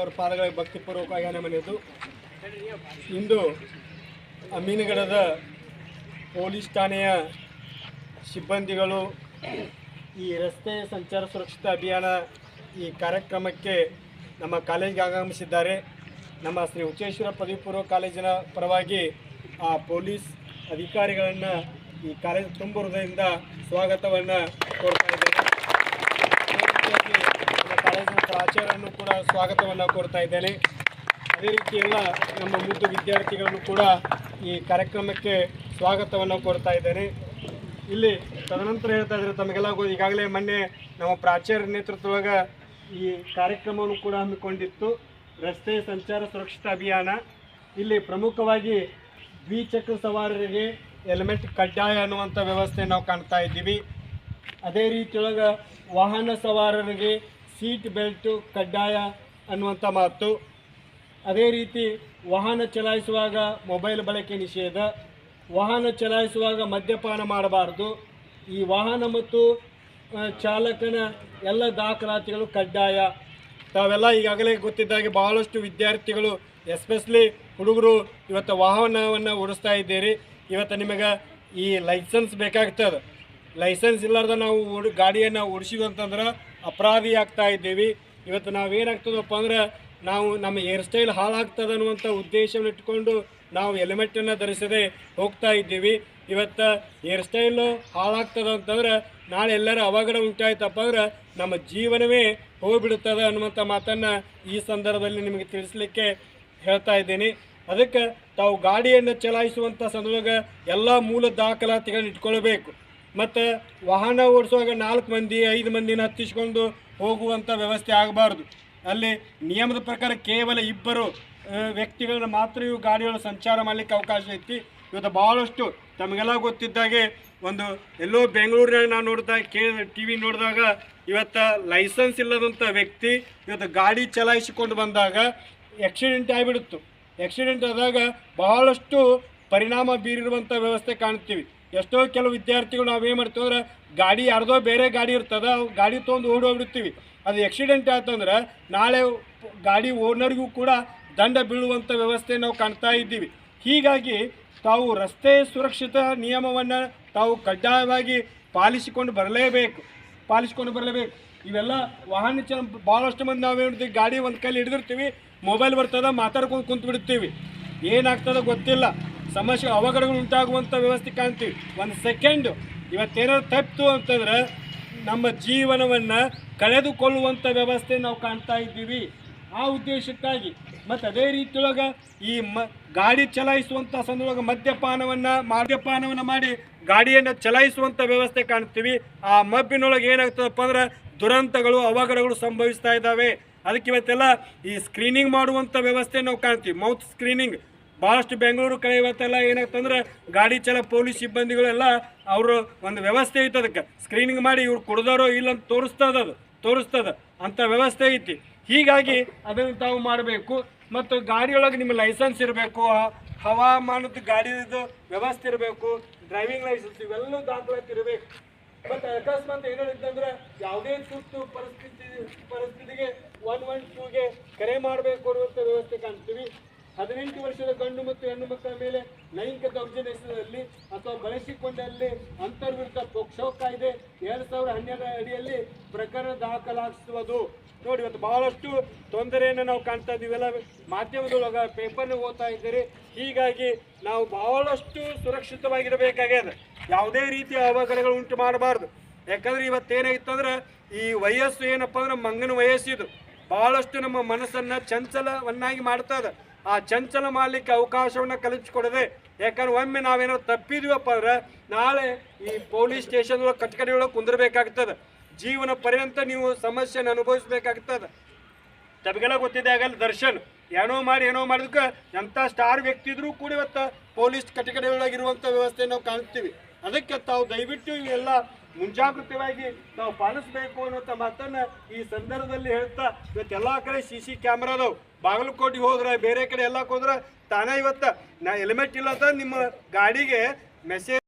ಅವರ ಪಾದಗಳಿಗೆ ಭಕ್ತಿಪೂರ್ವಕವಾಗಿ ನಮನೆದು. ಇಂದು ಅಮೀನಗಡದ ಪೊಲೀಸ್ ಠಾಣೆಯ ಸಿಬ್ಬಂದಿಗಳು ಈ ರಸ್ತೆ ಸಂಚಾರ ಸುರಕ್ಷತಾ ಅಭಿಯಾನ ಈ ಕಾರ್ಯಕ್ರಮಕ್ಕೆ ನಮ್ಮ ಕಾಲೇಜಿಗೆ ಆಗಮಿಸಿದ್ದಾರೆ. ನಮ್ಮ ಶ್ರೀ ಹುಚ್ಚೇಶ್ವರ ಪದವಿ ಪೂರ್ವ ಕಾಲೇಜಿನ ಪರವಾಗಿ ಆ ಪೊಲೀಸ್ ಅಧಿಕಾರಿಗಳನ್ನು ಈ ಕಾಲೇಜು ತುಂಬ ಹೃದಯದಿಂದ ಸ್ವಾಗತವನ್ನು ಕೋರ್ತಾ ಇದ್ದೇನೆ. ನಮ್ಮ ಕಾಲೇಜಿನ ಪ್ರಾಚಾರ್ಯರನ್ನು ಕೂಡ ಸ್ವಾಗತವನ್ನು ಕೋರ್ತಾ ಇದ್ದೇನೆ. ಅದೇ ರೀತಿ ಎಲ್ಲ ನಮ್ಮ ಮುದ್ದು ವಿದ್ಯಾರ್ಥಿಗಳನ್ನು ಕೂಡ ಈ ಕಾರ್ಯಕ್ರಮಕ್ಕೆ ಸ್ವಾಗತವನ್ನು ಕೋರ್ತಾ ಇದ್ದೇನೆ. ಇಲ್ಲಿ ತದನಂತರ ಹೇಳ್ತಾ ಇದ್ದಾರೆ ತಮಗೆಲ್ಲ ಈಗಾಗಲೇ ಮೊನ್ನೆ ನಮ್ಮ ಪ್ರಾಚಾರ್ಯರ ನೇತೃತ್ವದೊಳಗೆ ಈ ಕಾರ್ಯಕ್ರಮವನ್ನು ಕೂಡ ಹಮ್ಮಿಕೊಂಡಿತ್ತು, ರಸ್ತೆ ಸಂಚಾರ ಸುರಕ್ಷತಾ ಅಭಿಯಾನ. ಇಲ್ಲಿ ಪ್ರಮುಖವಾಗಿ ದ್ವಿಚಕ್ರ ಸವಾರರಿಗೆ ಹೆಲ್ಮೆಟ್ ಕಡ್ಡಾಯ ಅನ್ನುವಂಥ ವ್ಯವಸ್ಥೆ ನಾವು ಕಾಣ್ತಾ ಇದ್ದೀವಿ. ಅದೇ ರೀತಿಯೊಳಗೆ ವಾಹನ ಸವಾರರಿಗೆ ಸೀಟ್ ಬೆಲ್ಟು ಕಡ್ಡಾಯ ಅನ್ನುವಂಥ ಮಾತು. ಅದೇ ರೀತಿ ವಾಹನ ಚಲಾಯಿಸುವಾಗ ಮೊಬೈಲ್ ಬಳಕೆ ನಿಷೇಧ, ವಾಹನ ಚಲಾಯಿಸುವಾಗ ಮದ್ಯಪಾನ ಮಾಡಬಾರ್ದು, ಈ ವಾಹನ ಮತ್ತು ಚಾಲಕನ ಎಲ್ಲ ದಾಖಲಾತಿಗಳು ಕಡ್ಡಾಯ. ತಾವೆಲ್ಲ ಈಗಾಗಲೇ ಗೊತ್ತಿದ್ದಾಗೆ ಭಾಳಷ್ಟು ವಿದ್ಯಾರ್ಥಿಗಳು ಎಸ್ಪೆಷಲಿ ಹುಡುಗರು ಇವತ್ತು ವಾಹನವನ್ನು ಓಡಿಸ್ತಾ ಇದ್ದೀರಿ. ಇವತ್ತು ನಿಮಗೆ ಈ ಲೈಸೆನ್ಸ್ ಬೇಕಾಗ್ತದೆ. ಲೈಸೆನ್ಸ್ ಇಲ್ಲಾರ್ದ ನಾವು ಗಾಡಿಯನ್ನು ಓಡಿಸಿದ್ವಿ ಅಂತಂದ್ರೆ ಅಪರಾಧಿ ಆಗ್ತಾ ಇದ್ದೀವಿ. ಇವತ್ತು ನಾವೇನಾಗ್ತದಪ್ಪ ಅಂದ್ರೆ ನಾವು ನಮ್ಮ ಹೇರ್ ಸ್ಟೈಲ್ ಹಾಳಾಗ್ತದೆ ಅನ್ನುವಂಥ ಉದ್ದೇಶವನ್ನು ಇಟ್ಕೊಂಡು ನಾವು ಹೆಲ್ಮೆಟನ್ನು ಧರಿಸದೆ ಹೋಗ್ತಾ ಇದ್ದೀವಿ. ಇವತ್ತು ಹೇರ್ ಸ್ಟೈಲು ಹಾಳಾಗ್ತದೆ ಅಂತಂದ್ರೆ ನಾಳೆ ಎಲ್ಲರ ಅವಘಡ ಉಂಟಾಯ್ತಪ್ಪ ಅಂದ್ರೆ ನಮ್ಮ ಜೀವನವೇ ಹೋಗಿಬಿಡುತ್ತದೆ ಅನ್ನುವಂಥ ಮಾತನ್ನು ಈ ಸಂದರ್ಭದಲ್ಲಿ ನಿಮಗೆ ತಿಳಿಸ್ಲಿಕ್ಕೆ ಹೇಳ್ತಾ ಇದ್ದೀನಿ. ಅದಕ್ಕೆ ತಾವು ಗಾಡಿಯನ್ನು ಚಲಾಯಿಸುವಂಥ ಸಂದರ್ಭದಾಗ ಎಲ್ಲ ಮೂಲ ದಾಖಲಾತಿಗಳನ್ನ ಇಟ್ಕೊಳ್ಬೇಕು. ಮತ್ತು ವಾಹನ ಓಡಿಸುವಾಗ 4 ಮಂದಿ 5 ಮಂದಿನ ಹತ್ತಿಸ್ಕೊಂಡು ಹೋಗುವಂಥ ವ್ಯವಸ್ಥೆ ಆಗಬಾರ್ದು. ಅಲ್ಲಿ ನಿಯಮದ ಪ್ರಕಾರ ಕೇವಲ 2 ವ್ಯಕ್ತಿಗಳನ್ನ ಮಾತ್ರ ಇವು ಗಾಡಿಗಳು ಸಂಚಾರ ಮಾಡಲಿಕ್ಕೆ ಅವಕಾಶ ಐತಿ. ಇವತ್ತು ಭಾಳಷ್ಟು ತಮಗೆಲ್ಲ ಗೊತ್ತಿದ್ದಾಗೆ ಒಂದು ಎಲ್ಲೋ ಬೆಂಗಳೂರಿನಾಗ ನಾನು ಟಿ ವಿ ನೋಡಿದಾಗ ಇವತ್ತು ಲೈಸೆನ್ಸ್ ಇಲ್ಲದಂಥ ವ್ಯಕ್ತಿ ಇವತ್ತು ಗಾಡಿ ಚಲಾಯಿಸಿಕೊಂಡು ಬಂದಾಗ ಆಕ್ಸಿಡೆಂಟ್ ಆಗಿಬಿಡುತ್ತು. ಆಕ್ಸಿಡೆಂಟ್ ಆದಾಗ ಬಹಳಷ್ಟು ಪರಿಣಾಮ ಬೀರಿರುವಂಥ ವ್ಯವಸ್ಥೆ ಕಾಣ್ತೀವಿ. ಎಷ್ಟೋ ಕೆಲವು ವಿದ್ಯಾರ್ಥಿಗಳು ನಾವೇನು ಮಾಡ್ತೀವಿ ಅಂದ್ರೆ ಗಾಡಿ ಯಾರ್ದೋ ಬೇರೆ ಗಾಡಿ ಇರ್ತದೆ, ಗಾಡಿ ತೊಗೊಂಡು ಓಡೋಗ್ಬಿಡ್ತೀವಿ. ಅದು ಆಕ್ಸಿಡೆಂಟ್ ಆಯ್ತಂದ್ರೆ ನಾಳೆ ಗಾಡಿ ಓನರ್ಗೂ ಕೂಡ ದಂಡ ಬೀಳುವಂಥ ವ್ಯವಸ್ಥೆ ನಾವು ಕಾಣ್ತಾ ಇದ್ದೀವಿ. ಹೀಗಾಗಿ ತಾವು ರಸ್ತೆ ಸುರಕ್ಷತಾ ನಿಯಮವನ್ನು ತಾವು ಕಡ್ಡಾಯವಾಗಿ ಪಾಲಿಸಿಕೊಂಡು ಬರಲೇಬೇಕು. ಇವೆಲ್ಲ ವಾಹನ ಭಾಳಷ್ಟು ಮಂದಿ ನಾವು ಹೇಳ್ತೀವಿ, ಗಾಡಿ ಒಂದು ಕೈಲಿ ಹಿಡಿದಿರ್ತೀವಿ, ಮೊಬೈಲ್ ಬರ್ತದೆ, ಮಾತಾಡ್ಕೊಂಡು ಕುಂತು ಬಿಡ್ತೀವಿ. ಏನಾಗ್ತದೆ ಗೊತ್ತಿಲ್ಲ, ಸಮಸ್ಯೆ ಅವಘಡಗಳು ಉಂಟಾಗುವಂಥ ವ್ಯವಸ್ಥೆ ಕಾಣ್ತೀವಿ. ಒಂದು ಸೆಕೆಂಡು ಇವತ್ತೇನಾದ್ರು ತಪ್ಪಿತು ಅಂತಂದ್ರೆ ನಮ್ಮ ಜೀವನವನ್ನು ಕಳೆದುಕೊಳ್ಳುವಂಥ ವ್ಯವಸ್ಥೆ ನಾವು ಕಾಣ್ತಾ ಇದ್ದೀವಿ. ಆ ಉದ್ದೇಶಕ್ಕಾಗಿ ಮತ್ತು ಅದೇ ರೀತಿಯೊಳಗೆ ಈ ಗಾಡಿ ಚಲಾಯಿಸುವಂಥ ಸಂದರ್ಭದೊಳಗೆ ಮದ್ಯಪಾನವನ್ನು ಮಾಡಿ ಗಾಡಿಯನ್ನು ಚಲಾಯಿಸುವಂಥ ವ್ಯವಸ್ಥೆ ಕಾಣ್ತೀವಿ. ಆ ಮಬ್ಬಿನೊಳಗೆ ಏನಾಗ್ತದಪ್ಪ ಅಂದ್ರೆ ದುರಂತಗಳು ಅವಘಡಗಳು ಸಂಭವಿಸ್ತಾ ಇದ್ದಾವೆ. ಅದಕ್ಕೆ ಇವತ್ತೆಲ್ಲ ಈ ಸ್ಕ್ರೀನಿಂಗ್ ಮಾಡುವಂಥ ವ್ಯವಸ್ಥೆ ನಾವು ಕಾಣ್ತೀವಿ, ಮೌತ್ ಸ್ಕ್ರೀನಿಂಗ್. ಭಾಳಷ್ಟು ಬೆಂಗಳೂರು ಕಡೆ ಇವತ್ತೆಲ್ಲ ಏನಾಗ್ತಂದ್ರೆ ಗಾಡಿ ಪೊಲೀಸ್ ಸಿಬ್ಬಂದಿಗಳೆಲ್ಲ ಅವರು ಒಂದು ವ್ಯವಸ್ಥೆ ಐತೆ, ಅದಕ್ಕೆ ಸ್ಕ್ರೀನಿಂಗ್ ಮಾಡಿ ಇವ್ರು ಕುಡ್ದಾರೋ ಇಲ್ಲ ಅಂತ ತೋರಿಸ್ತದ ಅಂಥ ವ್ಯವಸ್ಥೆ ಐತಿ. ಹೀಗಾಗಿ ಅದನ್ನು ತಾವು ಮಾಡಬೇಕು. ಮತ್ತು ಗಾಡಿಯೊಳಗೆ ನಿಮ್ಮ ಲೈಸೆನ್ಸ್ ಇರಬೇಕು, ಹವಾಮಾನದ ಗಾಡಿದು ವ್ಯವಸ್ಥೆ ಇರಬೇಕು, ಡ್ರೈವಿಂಗ್ ಲೈಸೆನ್ಸ್ ಇವೆಲ್ಲವೂ ದಾಖಲಾತಿ ಇರಬೇಕು. ಮತ್ತು ಅಕಸ್ಮಾತ್ ಏನಿತ್ತಂದ್ರೆ ಯಾವುದೇ ತುರ್ತು ಪರಿಸ್ಥಿತಿಗೆ 112ಗೆ ಕರೆ ಮಾಡಬೇಕು ಅನ್ನುವಂಥ ವ್ಯವಸ್ಥೆ ಕಾಣ್ತೀವಿ. 18 ವರ್ಷದ ಗಂಡು ಮತ್ತು ಹೆಣ್ಣು ಮಕ್ಕಳ ಮೇಲೆ ಲೈಂಗಿಕ ದೌರ್ಜನ್ಯದಲ್ಲಿ ಅಥವಾ ಬಳಸಿಕೊಂಡಲ್ಲಿ ಅಂತರ್ವಿರುದ್ಧ ಪೋಕ್ಸೋ ಕಾಯ್ದೆ 2012 ಅಡಿಯಲ್ಲಿ ಪ್ರಕರಣ ದಾಖಲಾಗಿಸುವುದು. ನೋಡಿ, ಇವತ್ತು ಬಹಳಷ್ಟು ತೊಂದರೆಯನ್ನು ನಾವು ಕಾಣ್ತಾ ಇದ್ದೀವೆಲ್ಲ ಮಾಧ್ಯಮದೊಳಗೆ ಪೇಪರ್ನ ಓದ್ತಾ ಇದ್ದೀರಿ. ಹೀಗಾಗಿ ನಾವು ಬಹಳಷ್ಟು ಸುರಕ್ಷಿತವಾಗಿರಬೇಕಾಗ್ಯದ. ಯಾವುದೇ ರೀತಿಯ ಅವಘಡಗಳು ಉಂಟು ಮಾಡಬಾರ್ದು. ಯಾಕಂದ್ರೆ ಇವತ್ತೇನಾಗಿತ್ತಂದ್ರೆ ಈ ವಯಸ್ಸು ಏನಪ್ಪ ಅಂದ್ರೆ ಮಂಗನ ವಯಸ್ಸಿದು ಬಹಳಷ್ಟು ನಮ್ಮ ಮನಸ್ಸನ್ನು ಚಂಚಲವನ್ನಾಗಿ ಮಾಡ್ತದೆ. ಆ ಚಂಚಲ ಮಾಡಲಿಕ್ಕೆ ಅವಕಾಶವನ್ನು ಕಲ್ಪಿಸಿಕೊಡದೆ. ಯಾಕಂದ್ರೆ ಒಮ್ಮೆ ನಾವೇನಾದ್ರು ತಪ್ಪಿದ್ವಪ್ಪ ಅಂದ್ರೆ ನಾಳೆ ಈ ಪೊಲೀಸ್ ಸ್ಟೇಷನ್ ಕಚೇರಿ ಒಳಗೆ ಕುಂದಿರಬೇಕಾಗ್ತದೆ. ಜೀವನ ಪರ್ಯಂತ ನೀವು ಸಮಸ್ಯೆಯನ್ನು ಅನುಭವಿಸಬೇಕಾಗ್ತದೆ. ತಮಗೆಲ್ಲ ಗೊತ್ತಿದೆ, ಆಗಲ್ಲ ದರ್ಶನ್ ಏನೋ ಮಾಡಿದಕ್ಕೆ ಎಂಥ ಸ್ಟಾರ್ ವ್ಯಕ್ತಿ ಇದ್ರೂ ಕೂಡ ಇವತ್ತು ಪೊಲೀಸ್ ಕಟಕಡೆಯೊಳಗಿರುವಂಥ ವ್ಯವಸ್ಥೆ ನಾವು ಕಾಣ್ತೀವಿ. ಅದಕ್ಕೆ ತಾವು ದಯವಿಟ್ಟು ಇವೆಲ್ಲ ಮುಂಜಾಗ್ರತವಾಗಿ ನಾವು ಪಾಲಿಸಬೇಕು ಅನ್ನೋಂಥ ಮಾತನ್ನು ಈ ಸಂದರ್ಭದಲ್ಲಿ ಹೇಳ್ತಾ, ಇವತ್ತೆಲ್ಲ ಕಡೆ CC ಕ್ಯಾಮ್ರಾ ಅದಾವೆ. ಬಾಗಲಕೋಟೆಗೆ ಹೋದ್ರೆ ಬೇರೆ ಕಡೆ ಎಲ್ಲಕ್ಕೆ ಹೋದ್ರೆ ತಾನೇ ಇವತ್ತು ಹೆಲ್ಮೆಟ್ ಇಲ್ಲ ಅಂತ ನಿಮ್ಮ ಗಾಡಿಗೆ ಮೆಸೇಜ್